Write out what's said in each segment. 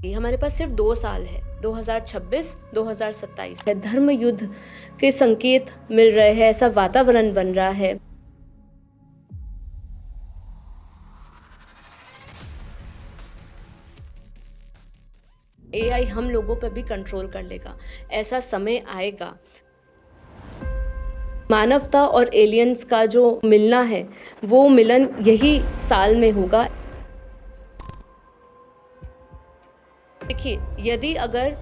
हमारे पास सिर्फ 2 साल है, 2026, 2027 है। धर्म युद्ध के संकेत मिल रहे हैं, ऐसा वातावरण बन रहा है। एआई हम लोगों पर भी कंट्रोल कर लेगा, ऐसा समय आएगा। मानवता और एलियंस का जो मिलना है, वो मिलन यही साल में होगा। देखिए, यदि अगर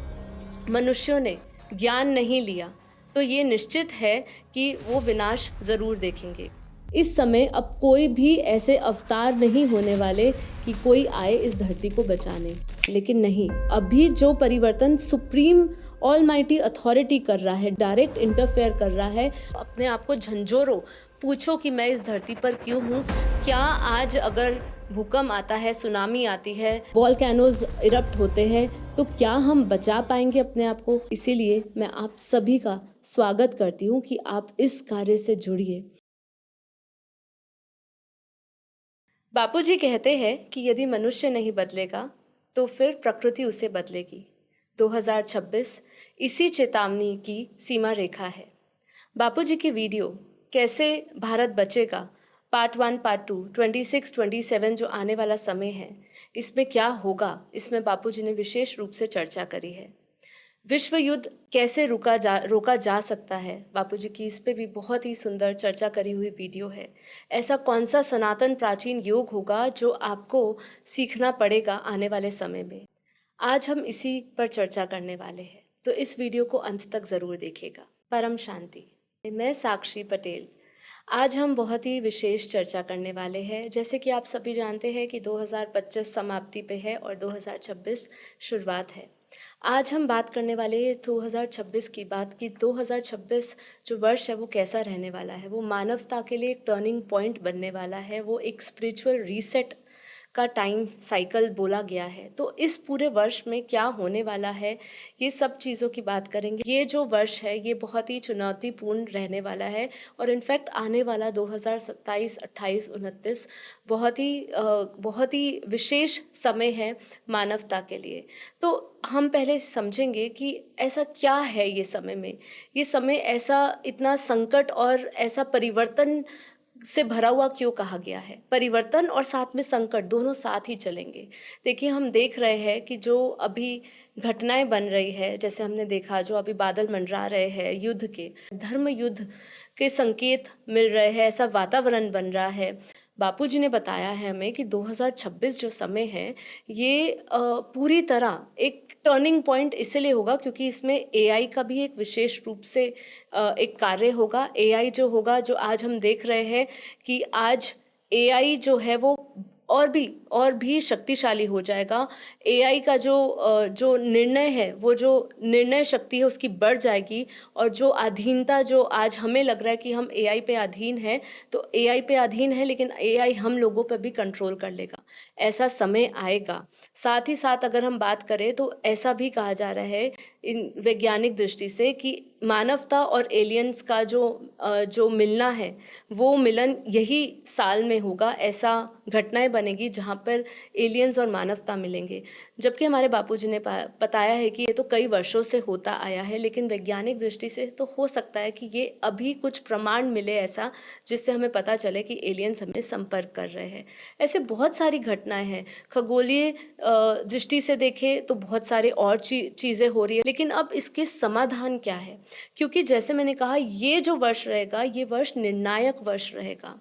मनुष्यों ने ज्ञान नहीं लिया तो ये निश्चित है कि वो विनाश जरूर देखेंगे। इस समय अब कोई भी ऐसे अवतार नहीं होने वाले कि कोई आए इस धरती को बचाने, लेकिन नहीं, अभी जो परिवर्तन सुप्रीम ऑलमाइटी अथॉरिटी कर रहा है, डायरेक्ट इंटरफेयर कर रहा है। अपने आप को झंझोरो, पूछो कि मैं इस धरती पर क्यों हूँ। क्या आज अगर भूकंप आता है, सुनामी आती है, वॉल्केनोज इरप्ट होते हैं, तो क्या हम बचा पाएंगे अपने आप को? इसीलिए मैं आप सभी का स्वागत करती हूँ कि आप इस कार्य से जुड़िए। बापूजी कहते हैं कि यदि मनुष्य नहीं बदलेगा तो फिर प्रकृति उसे बदलेगी। 2026 इसी चेतावनी की सीमा रेखा है। बापूजी की वीडियो कैसे भारत बचेगा पार्ट 1, पार्ट 2, 26, 27 जो आने वाला समय है, इसमें क्या होगा, इसमें बापूजी ने विशेष रूप से चर्चा करी है। विश्व युद्ध कैसे रोका जा सकता है, बापूजी की इस पे भी बहुत ही सुंदर चर्चा करी हुई वीडियो है। ऐसा कौन सा सनातन प्राचीन योग होगा जो आपको सीखना पड़ेगा आने वाले समय में, आज हम इसी पर चर्चा करने वाले हैं, तो इस वीडियो को अंत तक ज़रूर देखिएगा। परम शांति। मैं साक्षी पटेल। आज हम बहुत ही विशेष चर्चा करने वाले हैं। जैसे कि आप सभी जानते हैं कि 2025 समाप्ति पे है और 2026 शुरुआत है। आज हम बात करने वाले हैं 2026 की बात, कि 2026 जो वर्ष है वो कैसा रहने वाला है। वो मानवता के लिए एक टर्निंग पॉइंट बनने वाला है, वो एक स्पिरिचुअल रीसेट का टाइम साइकिल बोला गया है। तो इस पूरे वर्ष में क्या होने वाला है, ये सब चीज़ों की बात करेंगे। ये जो वर्ष है ये बहुत ही चुनौतीपूर्ण रहने वाला है, और इनफैक्ट आने वाला 2027, 28, 29 बहुत ही विशेष समय है मानवता के लिए। तो हम पहले समझेंगे कि ऐसा क्या है ये समय में, ये समय ऐसा इतना संकट और ऐसा परिवर्तन से भरा हुआ क्यों कहा गया है। परिवर्तन और साथ में संकट दोनों साथ ही चलेंगे। देखिए, हम देख रहे हैं कि जो अभी घटनाएं बन रही है, जैसे हमने देखा जो अभी बादल मंडरा रहे हैं युद्ध के, धर्म युद्ध के संकेत मिल रहे हैं, ऐसा वातावरण बन रहा है। बापूजी ने बताया है हमें कि 2026 जो समय है ये पूरी तरह एक टर्निंग पॉइंट इसलिए होगा क्योंकि इसमें एआई का भी एक विशेष रूप से एक कार्य होगा। एआई जो होगा, जो आज हम देख रहे हैं कि आज एआई जो है वो और भी शक्तिशाली हो जाएगा। एआई का जो निर्णय है, वो जो निर्णय शक्ति है उसकी बढ़ जाएगी, और जो अधीनता जो आज हमें लग रहा है कि हम एआई पे अधीन हैं, तो एआई पे अधीन है, लेकिन एआई हम लोगों पर भी कंट्रोल कर लेगा, ऐसा समय आएगा। साथ ही साथ अगर हम बात करें तो ऐसा भी कहा जा रहा है इन वैज्ञानिक दृष्टि से कि मानवता और एलियंस का जो मिलना है, वो मिलन यही साल में होगा। ऐसा घटनाएं बनेगी जहाँ पर एलियंस और मानवता मिलेंगे। जबकि हमारे बापूजी ने बताया है कि ये तो कई वर्षों से होता आया है, लेकिन वैज्ञानिक दृष्टि से तो हो सकता है कि ये अभी कुछ प्रमाण मिले ऐसा, जिससे हमें पता चले कि एलियंस हमें संपर्क कर रहे हैं। ऐसे बहुत सारी घटनाएं हैं। खगोलीय दृष्टि से देखें तो बहुत सारे और चीज़ें हो रही है, लेकिन अब इसके समाधान क्या है? क्योंकि जैसे मैंने कहा, ये जो वर्ष रहेगा ये वर्ष निर्णायक वर्ष रहेगा।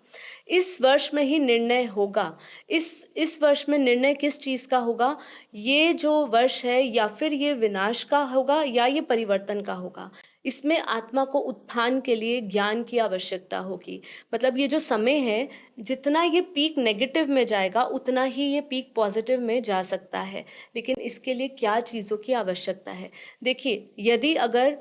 इस वर्ष में ही निर्णय होगा। इस वर्ष में निर्णय किस चीज़ का होगा? ये जो वर्ष है, या फिर ये विनाश का होगा या ये परिवर्तन का होगा। इसमें आत्मा को उत्थान के लिए ज्ञान की आवश्यकता होगी। मतलब ये जो समय है, जितना ये पीक नेगेटिव में जाएगा उतना ही ये पीक पॉजिटिव में जा सकता है, लेकिन इसके लिए क्या चीज़ों की आवश्यकता है? देखिए, यदि अगर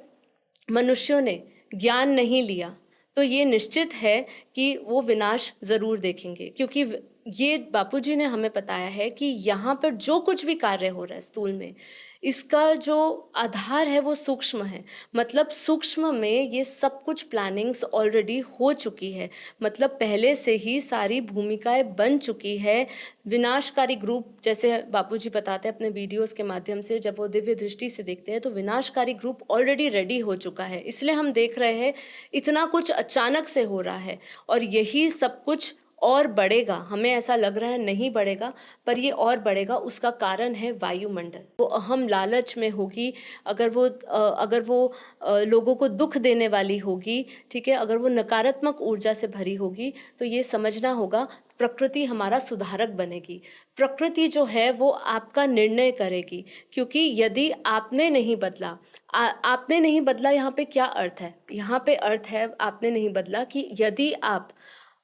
मनुष्यों ने ज्ञान नहीं लिया तो ये निश्चित है कि वो विनाश ज़रूर देखेंगे, क्योंकि ये बापूजी ने हमें बताया है कि यहाँ पर जो कुछ भी कार्य हो रहा है स्थूल में, इसका जो आधार है वो सूक्ष्म है। मतलब सूक्ष्म में ये सब कुछ प्लानिंग्स ऑलरेडी हो चुकी है, मतलब पहले से ही सारी भूमिकाएं बन चुकी है। विनाशकारी ग्रुप, जैसे बापूजी बताते हैं अपने वीडियोस के माध्यम से, जब वो दिव्य दृष्टि से देखते हैं तो विनाशकारी ग्रुप ऑलरेडी रेडी हो चुका है। इसलिए हम देख रहे हैं इतना कुछ अचानक से हो रहा है, और यही सब कुछ और बढ़ेगा। हमें ऐसा लग रहा है नहीं बढ़ेगा, पर ये और बढ़ेगा। उसका कारण है वायुमंडल। वो अहम लालच में होगी, अगर वो लोगों को दुख देने वाली होगी, ठीक है, अगर वो नकारात्मक ऊर्जा से भरी होगी, तो ये समझना होगा प्रकृति हमारा सुधारक बनेगी। प्रकृति जो है वो आपका निर्णय करेगी, क्योंकि यदि आपने नहीं बदला, आपने नहीं बदला, यहाँ पे क्या अर्थ है? यहाँ पे अर्थ है आपने नहीं बदला कि यदि आप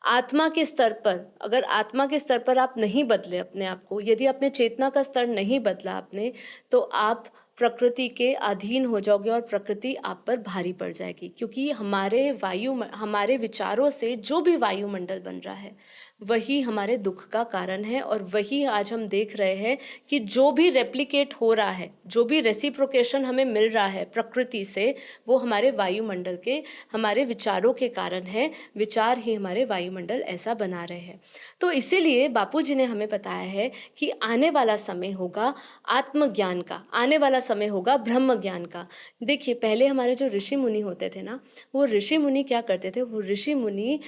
आत्मा के स्तर पर, अगर आत्मा के स्तर पर आप नहीं बदले अपने आप को, यदि अपने चेतना का स्तर नहीं बदला आपने, तो आप प्रकृति के अधीन हो जाओगे और प्रकृति आप पर भारी पड़ जाएगी। क्योंकि हमारे विचारों से जो भी वायुमंडल बन रहा है वही हमारे दुख का कारण है। और वही आज हम देख रहे हैं कि जो भी रेप्लिकेट हो रहा है, जो भी रेसिप्रोकेशन हमें मिल रहा है प्रकृति से, वो हमारे वायुमंडल के, हमारे विचारों के कारण है। विचार ही हमारे वायुमंडल ऐसा बना रहे हैं। तो इसीलिए बापूजी ने हमें बताया है कि आने वाला समय होगा आत्मज्ञान का, आने वाला समय होगा ब्रह्म ज्ञान का। देखिए, पहले हमारे जो ऋषि मुनि होते थे ना, वो ऋषि मुनि क्या करते थे? वो ऋषि मुनि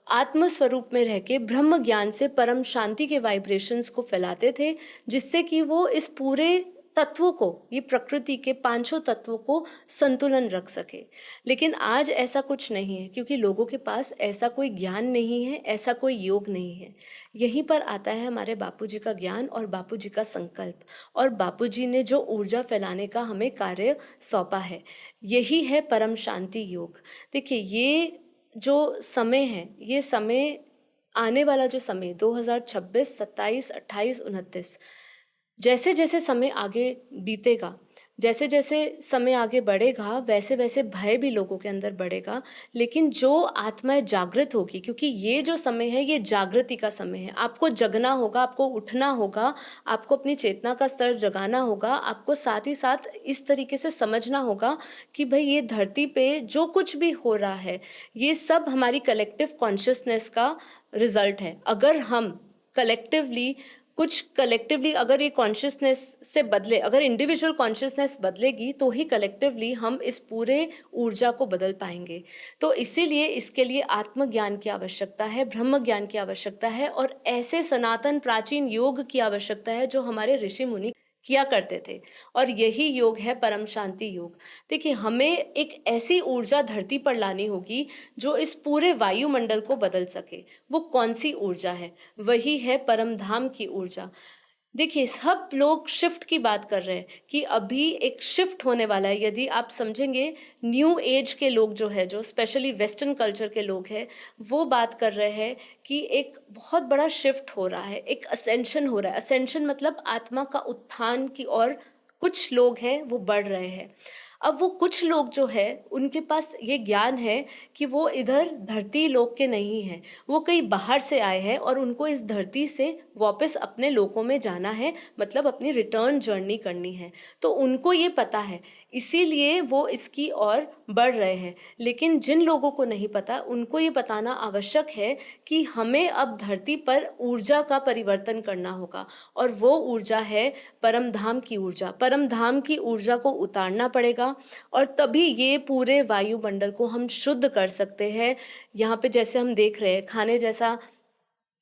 आत्म स्वरूप में रह के ब्रह्म ज्ञान से परम शांति के वाइब्रेशंस को फैलाते थे, जिससे कि वो इस पूरे तत्वों को, ये प्रकृति के पांचों तत्वों को संतुलन रख सके। लेकिन आज ऐसा कुछ नहीं है, क्योंकि लोगों के पास ऐसा कोई ज्ञान नहीं है, ऐसा कोई योग नहीं है। यहीं पर आता है हमारे बापूजी का ज्ञान और बापूजी का संकल्प, और बापूजी ने जो ऊर्जा फैलाने का हमें कार्य सौंपा है, यही है परम शांति योग। देखिए, ये जो समय है, ये समय, आने वाला जो समय 2026, 27, 28, 29, जैसे जैसे समय आगे बीतेगा, जैसे जैसे समय आगे बढ़ेगा, वैसे वैसे भय भी लोगों के अंदर बढ़ेगा। लेकिन जो आत्माएं जागृत होगी, क्योंकि ये जो समय है ये जागृति का समय है, आपको जगना होगा, आपको उठना होगा, आपको अपनी चेतना का स्तर जगाना होगा। आपको साथ ही साथ इस तरीके से समझना होगा कि भाई, ये धरती पे जो कुछ भी हो रहा है, ये सब हमारी कलेक्टिव कॉन्शियसनेस का रिजल्ट है। अगर हम कलेक्टिवली अगर ये कॉन्शियसनेस से बदले, अगर इंडिविजुअल कॉन्शियसनेस बदलेगी, तो ही कलेक्टिवली हम इस पूरे ऊर्जा को बदल पाएंगे। तो इसीलिए इसके लिए आत्मज्ञान की आवश्यकता है, ब्रह्म ज्ञान की आवश्यकता है, और ऐसे सनातन प्राचीन योग की आवश्यकता है जो हमारे ऋषि मुनि किया करते थे। और यही योग है परम शांति योग। देखिए, हमें एक ऐसी ऊर्जा धरती पर लानी होगी जो इस पूरे वायुमंडल को बदल सके। वो कौन सी ऊर्जा है? वही है परम धाम की ऊर्जा। देखिए, सब लोग शिफ्ट की बात कर रहे हैं कि अभी एक शिफ्ट होने वाला है। यदि आप समझेंगे, न्यू एज के लोग जो है, जो स्पेशली वेस्टर्न कल्चर के लोग हैं, वो बात कर रहे हैं कि एक बहुत बड़ा शिफ्ट हो रहा है, एक असेंशन हो रहा है। असेंशन मतलब आत्मा का उत्थान की ओर कुछ लोग हैं वो बढ़ रहे हैं। अब वो कुछ लोग जो है, उनके पास ये ज्ञान है कि वो इधर धरती लोक के नहीं हैं, वो कहीं बाहर से आए हैं और उनको इस धरती से वापस अपने लोकों में जाना है, मतलब अपनी रिटर्न जर्नी करनी है। तो उनको ये पता है, इसीलिए वो इसकी ओर बढ़ रहे हैं। लेकिन जिन लोगों को नहीं पता, उनको ये बताना आवश्यक है कि हमें अब धरती पर ऊर्जा का परिवर्तन करना होगा, और वो ऊर्जा है परम धाम की ऊर्जा। परम धाम की ऊर्जा को उतारना पड़ेगा, और तभी ये पूरे वायुमंडल को हम शुद्ध कर सकते हैं। यहाँ पे जैसे हम देख रहे हैं, खाने जैसा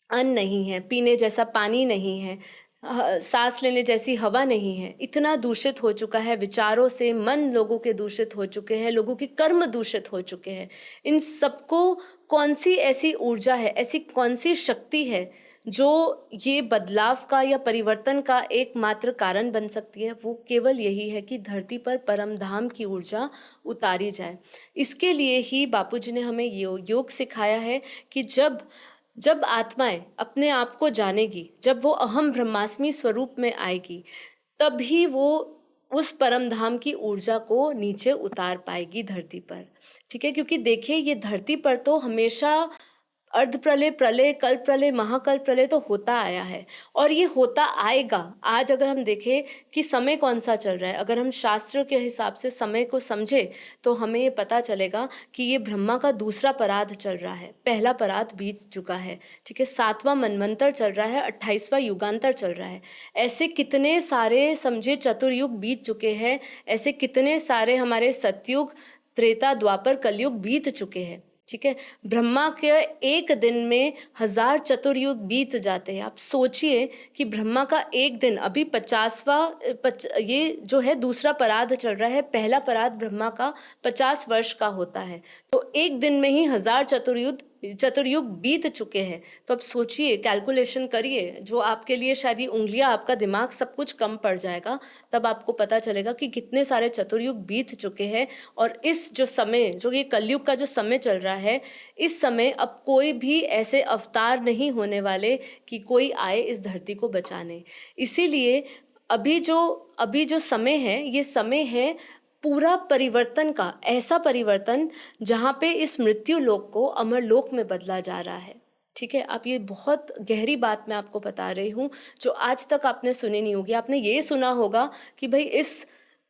अन्न नहीं है, पीने जैसा पानी नहीं है, सांस लेने जैसी हवा नहीं है। इतना दूषित हो चुका है विचारों से, मन लोगों के दूषित हो चुके हैं, लोगों के कर्म दूषित हो चुके हैं। इन सबको कौन सी ऐसी ऊर्जा है, ऐसी कौन सी शक्ति है जो ये बदलाव का या परिवर्तन का एकमात्र कारण बन सकती है? वो केवल यही है कि धरती पर परम धाम की ऊर्जा उतारी जाए। इसके लिए ही बापूजी ने हमें योग सिखाया है कि जब जब आत्माएं अपने आप को जानेगी, जब वो अहम ब्रह्मास्मि स्वरूप में आएगी, तभी वो उस परम धाम की ऊर्जा को नीचे उतार पाएगी धरती पर। ठीक है, क्योंकि देखिए, ये धरती पर तो हमेशा अर्ध प्रलय, प्रलय, कल्प प्रलय, महाकल्प प्रलय तो होता आया है और ये होता आएगा। आज अगर हम देखें कि समय कौन सा चल रहा है, अगर हम शास्त्र के हिसाब से समय को समझे तो हमें ये पता चलेगा कि ये ब्रह्मा का दूसरा परार्ध चल रहा है, पहला परार्ध बीत चुका है, ठीक है। 7वां मनवंतर चल रहा है, 28वां युगांतर चल रहा है। ऐसे कितने सारे समझे चतुर्युग बीत चुके हैं, ऐसे कितने सारे हमारे सतयुग, त्रेता, द्वापर, कलयुग बीत चुके हैं, ठीक है। ब्रह्मा के एक दिन में 1000 चतुर्युग बीत जाते हैं। आप सोचिए कि ब्रह्मा का एक दिन, अभी 50वां ये जो है दूसरा परार्ध चल रहा है, पहला परार्ध ब्रह्मा का 50 वर्ष का होता है, तो एक दिन में ही 1000 चतुर्युग बीत चुके हैं। तो अब सोचिए, कैलकुलेशन करिए, जो आपके लिए शायद ये उंगलियां, आपका दिमाग सब कुछ कम पड़ जाएगा, तब आपको पता चलेगा कि कितने सारे चतुर्युग बीत चुके हैं। और इस जो समय, जो ये कलयुग का जो समय चल रहा है, इस समय अब कोई भी ऐसे अवतार नहीं होने वाले कि कोई आए इस धरती को बचाने। इसीलिए अभी जो समय है, ये समय है पूरा परिवर्तन का, ऐसा परिवर्तन जहाँ पे इस मृत्यु लोक को अमर लोक में बदला जा रहा है, ठीक है। आप ये बहुत गहरी बात मैं आपको बता रही हूँ जो आज तक आपने सुनी नहीं होगी। आपने ये सुना होगा कि भाई इस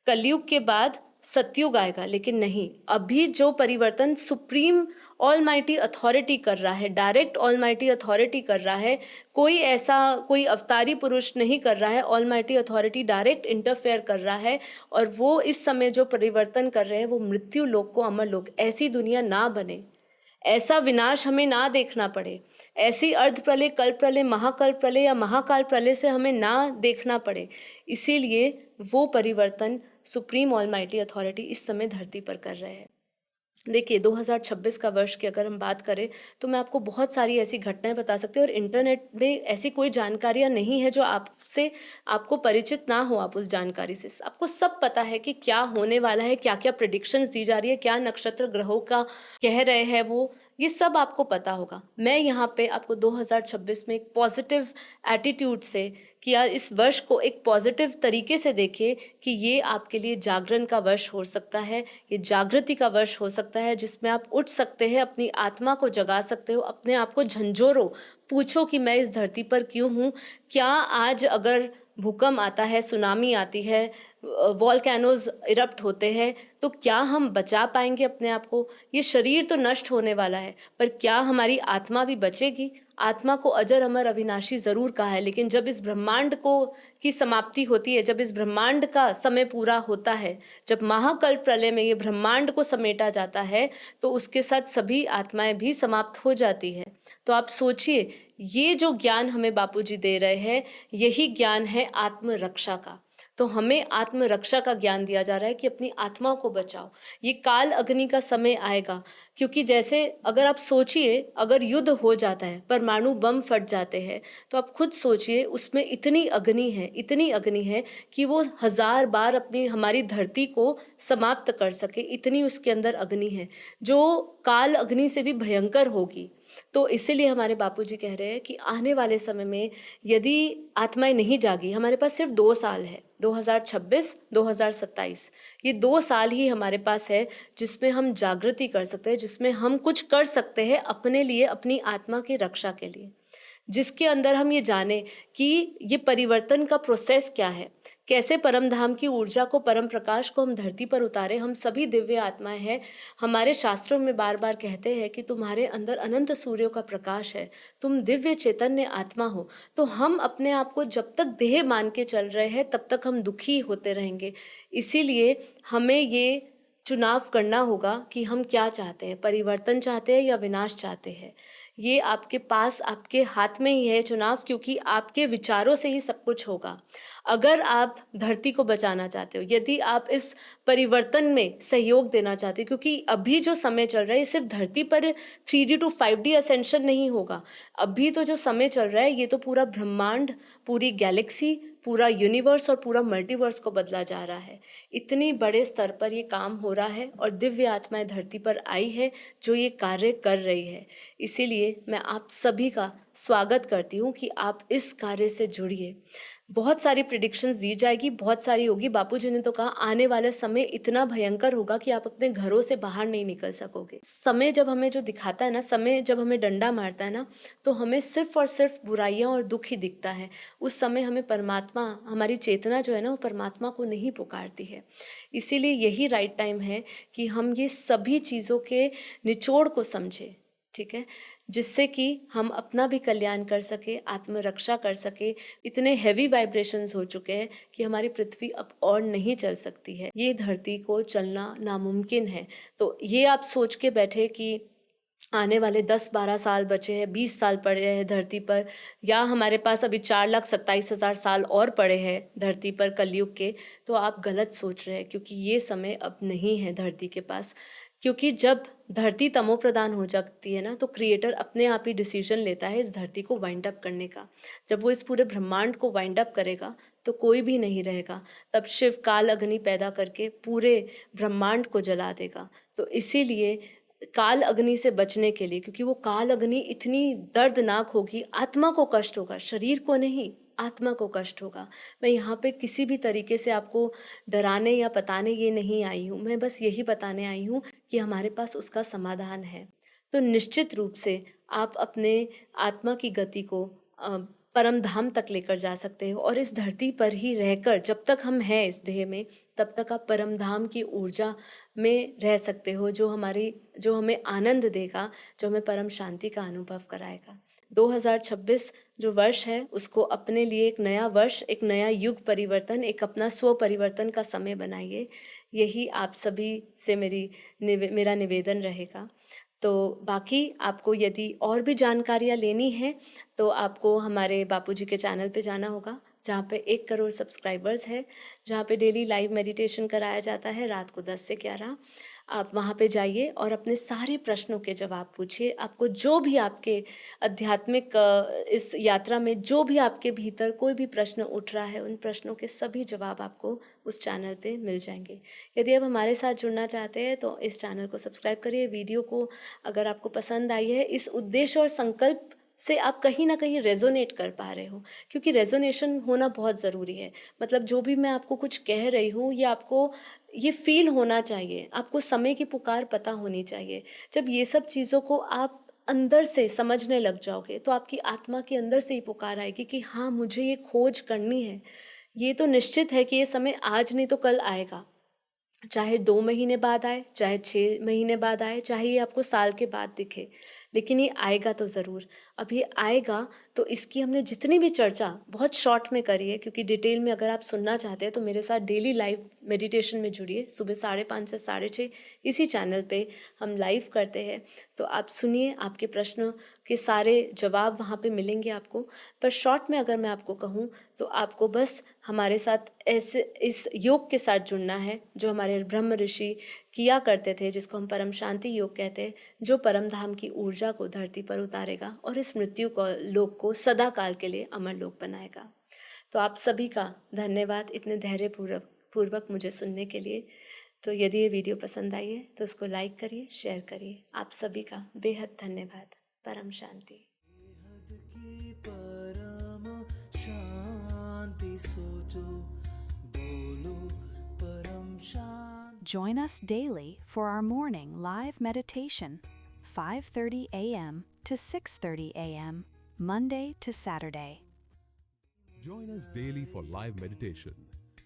कलयुग के बाद सतयुग आएगा, लेकिन नहीं, अभी जो परिवर्तन सुप्रीम ऑलमाइटी अथॉरिटी कर रहा है, डायरेक्ट ऑलमाइटी अथॉरिटी कर रहा है, कोई ऐसा कोई अवतारी पुरुष नहीं कर रहा है, ऑलमाइटी अथॉरिटी डायरेक्ट इंटरफेयर कर रहा है। और वो इस समय जो परिवर्तन कर रहे हैं वो मृत्यु लोक को अमर लोक, ऐसी दुनिया ना बने, ऐसा विनाश हमें ना देखना पड़े, ऐसी अर्ध प्रलय, कल्प प्रलय, महाकल्प प्रलय या महाकाल प्रलय से हमें ना देखना पड़े। इसीलिए वो परिवर्तन सुप्रीम ऑलमाइटी अथॉरिटी इस समय धरती पर कर रहे हैं। देखिए 2026 का वर्ष की अगर हम बात करें तो मैं आपको बहुत सारी ऐसी घटनाएं बता सकती हूँ, और इंटरनेट में ऐसी कोई जानकारियाँ नहीं है जो आपको परिचित ना हो। आप उस जानकारी से आपको सब पता है कि क्या होने वाला है, क्या क्या प्रेडिक्शंस दी जा रही है, क्या नक्षत्र ग्रहों का कह रहे हैं, वो ये सब आपको पता होगा। मैं यहाँ पे आपको 2026 में एक पॉजिटिव एटीट्यूड से, कि यार इस वर्ष को एक पॉजिटिव तरीके से देखिए कि ये आपके लिए जागरण का वर्ष हो सकता है, ये जागृति का वर्ष हो सकता है, जिसमें आप उठ सकते हैं, अपनी आत्मा को जगा सकते हो, अपने आप को झंझोरो, पूछो कि मैं इस धरती पर क्यों हूँ। क्या आज अगर भूकंप आता है, सुनामी आती है, वॉल्केनोज इरप्ट होते हैं, तो क्या हम बचा पाएंगे अपने आप को? ये शरीर तो नष्ट होने वाला है, पर क्या हमारी आत्मा भी बचेगी? आत्मा को अजर अमर अविनाशी जरूर कहा है, लेकिन जब इस ब्रह्मांड को की समाप्ति होती है, जब इस ब्रह्मांड का समय पूरा होता है, जब महाकल्प प्रलय में ये ब्रह्मांड को समेटा जाता है, तो उसके साथ सभी आत्माएं भी समाप्त हो जाती है। तो आप सोचिए, ये जो ज्ञान हमें बापूजी दे रहे हैं, यही ज्ञान है आत्मरक्षा का। तो हमें आत्मरक्षा का ज्ञान दिया जा रहा है कि अपनी आत्मा को बचाओ, ये काल अग्नि का समय आएगा। क्योंकि जैसे अगर आप सोचिए, अगर युद्ध हो जाता है, परमाणु बम फट जाते हैं, तो आप खुद सोचिए उसमें इतनी अग्नि है कि वो 1000 बार अपनी हमारी धरती को समाप्त कर सके, इतनी उसके अंदर अग्नि है जो काल अग्नि से भी भयंकर होगी। तो इसीलिए हमारे बापूजी कह रहे हैं कि आने वाले समय में यदि आत्माएं नहीं जागी, हमारे पास सिर्फ 2 साल है, 2026 2027, ये 2 साल ही हमारे पास है जिसमें हम जागृति कर सकते हैं, जिसमें हम कुछ कर सकते हैं अपने लिए, अपनी आत्मा की रक्षा के लिए, जिसके अंदर हम ये जाने कि ये परिवर्तन का प्रोसेस क्या है, कैसे परम धाम की ऊर्जा को, परम प्रकाश को हम धरती पर उतारे। हम सभी दिव्य आत्माएं हैं। हमारे शास्त्रों में बार बार कहते हैं कि तुम्हारे अंदर अनंत सूर्यों का प्रकाश है, तुम दिव्य चैतन्य आत्मा हो। तो हम अपने आप को जब तक देह मान के चल रहे हैं तब तक हम दुखी होते रहेंगे। इसीलिए हमें ये चुनाव करना होगा कि हम क्या चाहते हैं, परिवर्तन चाहते हैं या विनाश चाहते हैं। ये आपके पास, आपके हाथ में ही है चुनाव, क्योंकि आपके विचारों से ही सब कुछ होगा। अगर आप धरती को बचाना चाहते हो, यदि आप इस परिवर्तन में सहयोग देना चाहते हो, क्योंकि अभी जो समय चल रहा है ये सिर्फ धरती पर 3D to 5D असेंशन नहीं होगा। अभी तो जो समय चल रहा है ये तो पूरा ब्रह्मांड, पूरी गैलेक्सी, पूरा यूनिवर्स और पूरा मल्टीवर्स को बदला जा रहा है। इतनी बड़े स्तर पर ये काम हो रहा है और दिव्य आत्माएं धरती पर आई है जो ये कार्य कर रही है। इसीलिए मैं आप सभी का स्वागत करती हूँ कि आप इस कार्य से जुड़िए। बहुत सारी प्रिडिक्शंस दी जाएगी, बहुत सारी होगी। बापूजी ने तो कहा आने वाला समय इतना भयंकर होगा कि आप अपने घरों से बाहर नहीं निकल सकोगे। समय जब हमें जो दिखाता है ना, समय जब हमें डंडा मारता है ना, तो हमें सिर्फ और सिर्फ बुराइयां और दुख ही दिखता है। उस समय हमें परमात्मा, हमारी चेतना जो है ना, वो परमात्मा को नहीं पुकारती है। इसीलिए यही राइट टाइम है कि हम ये सभी चीज़ों के निचोड़ को समझें, ठीक है, जिससे कि हम अपना भी कल्याण कर सके, आत्मरक्षा कर सके। इतने हैवी वाइब्रेशंस हो चुके हैं कि हमारी पृथ्वी अब और नहीं चल सकती है, ये धरती को चलना नामुमकिन है। तो ये आप सोच के बैठे कि आने वाले 10-12 साल बचे हैं, 20 साल पड़े हैं धरती पर, या हमारे पास अभी 4,27,000 साल और पड़े हैं धरती पर कलयुग के, तो आप गलत सोच रहे हैं, क्योंकि ये समय अब नहीं है धरती के पास। क्योंकि जब धरती तमो प्रधान हो जाती है ना, तो क्रिएटर अपने आप ही डिसीजन लेता है इस धरती को वाइंड अप करने का। जब वो इस पूरे ब्रह्मांड को वाइंड अप करेगा तो कोई भी नहीं रहेगा। तब शिव काल अग्नि पैदा करके पूरे ब्रह्मांड को जला देगा। तो इसीलिए काल अग्नि से बचने के लिए, क्योंकि वो काल अग्नि इतनी दर्दनाक होगी, आत्मा को कष्ट होगा, शरीर को नहीं, आत्मा को कष्ट होगा। मैं यहाँ पे किसी भी तरीके से आपको डराने या बताने ये नहीं आई हूँ, मैं बस यही बताने आई हूँ कि हमारे पास उसका समाधान है। तो निश्चित रूप से आप अपने आत्मा की गति को परम धाम तक लेकर जा सकते हो, और इस धरती पर ही रहकर, जब तक हम हैं इस देह में, तब तक आप परम धाम की ऊर्जा में रह सकते हो, जो हमें आनंद देगा, जो हमें परम शांति का अनुभव कराएगा। 2026 जो वर्ष है, उसको अपने लिए एक नया वर्ष, एक नया युग परिवर्तन, एक अपना स्व परिवर्तन का समय बनाइए। यही आप सभी से मेरा निवेदन रहेगा। तो बाकी आपको यदि और भी जानकारियाँ लेनी हैं तो आपको हमारे बापूजी के चैनल पे जाना होगा, जहाँ पे 1 करोड़ सब्सक्राइबर्स है, जहाँ पे डेली लाइव मेडिटेशन कराया जाता है रात को 10 से 11। आप वहाँ पे जाइए और अपने सारे प्रश्नों के जवाब पूछिए। आपको जो भी आपके आध्यात्मिक इस यात्रा में जो भी आपके भीतर कोई भी प्रश्न उठ रहा है, उन प्रश्नों के सभी जवाब आपको उस चैनल पे मिल जाएंगे। यदि आप हमारे साथ जुड़ना चाहते हैं तो इस चैनल को सब्सक्राइब करिए। वीडियो को अगर आपको पसंद आई है, इस उद्देश्य और संकल्प से आप कहीं ना कहीं रेजोनेट कर पा रहे हो, क्योंकि रेजोनेशन होना बहुत ज़रूरी है। मतलब जो भी मैं आपको कुछ कह रही हूँ, ये आपको ये फील होना चाहिए, आपको समय की पुकार पता होनी चाहिए। जब ये सब चीज़ों को आप अंदर से समझने लग जाओगे तो आपकी आत्मा के अंदर से ही पुकार आएगी कि हाँ, मुझे ये खोज करनी है। ये तो निश्चित है कि ये समय आज नहीं तो कल आएगा, चाहे 2 महीने बाद आए, चाहे 6 महीने बाद आए, चाहे ये आपको साल के बाद दिखे, लेकिन ये आएगा तो ज़रूर। अब ये आएगा तो इसकी हमने जितनी भी चर्चा बहुत शॉर्ट में करी है, क्योंकि डिटेल में अगर आप सुनना चाहते हैं तो मेरे साथ डेली लाइव मेडिटेशन में जुड़िए। सुबह 5:30 से 6:30 इसी चैनल पे हम लाइव करते हैं। तो आप सुनिए, आपके प्रश्नों के सारे जवाब वहाँ पे मिलेंगे आपको। पर शॉर्ट में अगर मैं आपको कहूँ तो आपको बस हमारे साथ ऐसे इस योग के साथ जुड़ना है जो हमारे ब्रह्म ऋषि किया करते थे, जिसको हम परम शांति योग कहते हैं, जो परम धाम की ऊर्जा को धरती पर उतारेगा और इस मृत्यु को लोक को सदा काल के लिए अमर लोक बनाएगा। तो आप सभी का धन्यवाद इतने धैर्य पूर्वक मुझे सुनने के लिए। तो यदि ये वीडियो पसंद आई है तो उसको लाइक करिए, शेयर करिए। आप सभी का बेहद धन्यवाद। परम शांति। Join us daily for our morning live meditation, 5:30 a.m. to 6:30 a.m., Monday to Saturday. Join us daily for live meditation,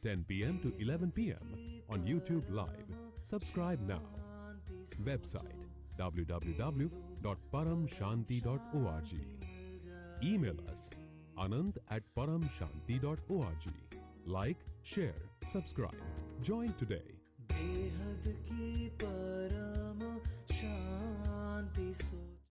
10 p.m. to 11 p.m. on YouTube Live. Subscribe now. Website www.paramshanti.org. Email us anand@paramshanti.org. Like, share, subscribe. Join today. बेहद की परम शांति